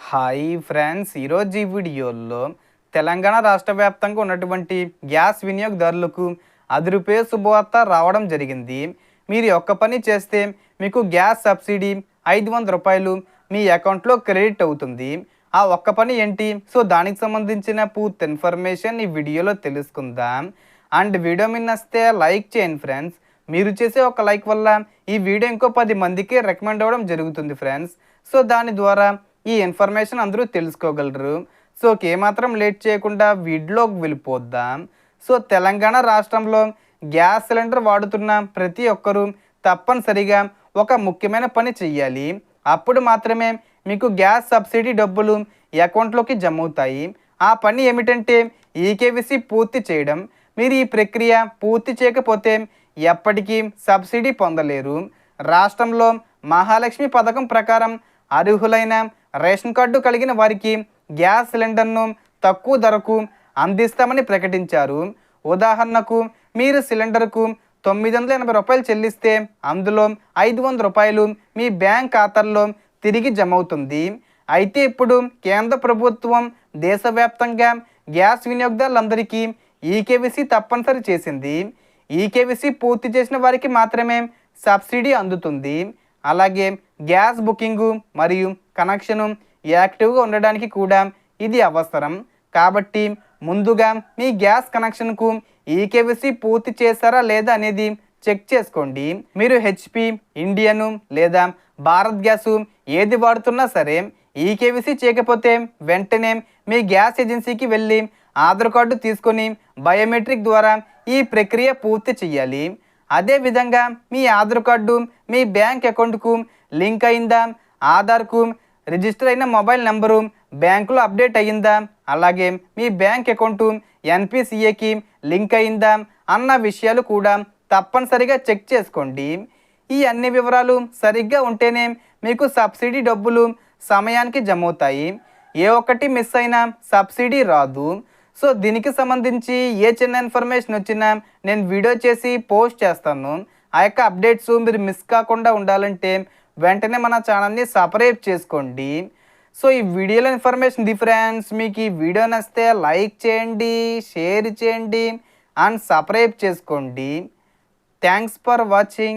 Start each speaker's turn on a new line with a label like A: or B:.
A: Hi friends, ఈరోజు ఈ వీడియోలో తెలంగాణ రాష్ట్ర వ్యాప్తంగా ఉన్నటువంటి గ్యాస్ వినియోగదారులకు రూ. 10 శుభవార్త రావడం జరిగింది. మీరు ఒక్క పని చేస్తే మీకు గ్యాస్ సబ్సిడీ రూ. 500 మీ అకౌంట్లో క్రెడిట్ అవుతుంది. ఆ ఒక్క పని ఏంటి? సో దానికి సంబంధించిన పూర్తి ఇన్ఫర్మేషన్ ఈ వీడియోలో తెలుసుకుందాం. అండ్ వీడియో మీ నచ్చితే లైక్ చేయండి ఫ్రెండ్స్. మీరు చేసే ఒక లైక్ వల్ల ఈ వీడియో ఇంకో 10 మందికి రికమెండ్ అవ్వడం జరుగుతుంది ఫ్రెండ్స్. సో దాని ద్వారా ఈ ఇన్ఫర్మేషన్ అందరూ తెలుసుకోగలరు. సో ఏమాత్రం లేట్ చేయకుండా వీడియోలోకి వెళ్ళిపోద్దాం. సో తెలంగాణ రాష్ట్రంలో గ్యాస్ సిలిండర్ వాడుతున్న ప్రతి ఒక్కరూ తప్పనిసరిగా ఒక ముఖ్యమైన పని చెయ్యాలి. అప్పుడు మాత్రమే మీకు గ్యాస్ సబ్సిడీ డబ్బులు అకౌంట్లోకి జమ అవుతాయి. ఆ పని ఏమిటంటే ఈకేవైసీ పూర్తి చేయడం. మీరు ఈ ప్రక్రియ పూర్తి చేయకపోతే ఎప్పటికీ సబ్సిడీ పొందలేరు. రాష్ట్రంలో మహాలక్ష్మి పథకం ప్రకారం అర్హులైన రేషన్ కార్డు కలిగిన వారికి గ్యాస్ సిలిండర్ను తక్కువ ధరకు అందిస్తామని ప్రకటించారు. ఉదాహరణకు మీరు సిలిండర్కు రూ. 980 చెల్లిస్తే అందులో రూ. 500 మీ బ్యాంక్ ఖాతాల్లో తిరిగి జమ అవుతుంది. అయితే ఇప్పుడు కేంద్ర ప్రభుత్వం దేశవ్యాప్తంగా గ్యాస్ వినియోగదారులందరికీ ఈకేవైసీ తప్పనిసరి చేసింది. ఈకేవైసీ పూర్తి చేసిన వారికి మాత్రమే సబ్సిడీ అందుతుంది. అలాగే గ్యాస్ బుకింగు మరియు కనెక్షను యాక్టివ్గా ఉండడానికి కూడా ఇది అవసరం. కాబట్టి ముందుగా మీ గ్యాస్ కనెక్షన్కు ఈకేవైసీ పూర్తి చేశారా లేదా అనేది చెక్ చేసుకోండి. మీరు హెచ్పి, ఇండియను లేదా భారత్ గ్యాసు ఏది వాడుతున్నా సరే ఈకేవైసీ చేయకపోతే వెంటనే మీ గ్యాస్ ఏజెన్సీకి వెళ్ళి ఆధార్ కార్డు తీసుకొని బయోమెట్రిక్ ద్వారా ఈ ప్రక్రియ పూర్తి చేయాలి. అదేవిధంగా మీ ఆధార్ కార్డు మీ బ్యాంక్ అకౌంట్కు లింక్ అయిందా, ఆధార్కు రిజిస్టర్ అయిన మొబైల్ నెంబరు బ్యాంకులో అప్డేట్ అయ్యిందా, అలాగే మీ బ్యాంక్ అకౌంటు ఎన్పిసిఏకి లింక్ అయిందా అన్న విషయాలు కూడా తప్పనిసరిగా చెక్ చేసుకోండి. ఈ అన్ని వివరాలు సరిగ్గా ఉంటేనే మీకు సబ్సిడీ డబ్బులు సమయానికి జమ అవుతాయి. ఏ ఒక్కటి మిస్ అయినా సబ్సిడీ రాదు. సో దీనికి సంబంధించి ఏ చిన్న ఇన్ఫర్మేషన్ వచ్చినా నేను వీడియో చేసి పోస్ట్ చేస్తాను. ఆ యొక్క అప్డేట్స్ మీరు మిస్ కాకుండా ఉండాలంటే వెంటనే మన ఛానల్ని సబ్స్క్రైబ్ చేసుకోండి. సో ఈ వీడియోలో ఇన్ఫర్మేషన్ ఫ్రెండ్స్, మీకు ఈ వీడియో నచ్చితే లైక్ చేయండి, షేర్ చేయండి అండ్ సబ్స్క్రైబ్ చేసుకోండి. Thanks for watching.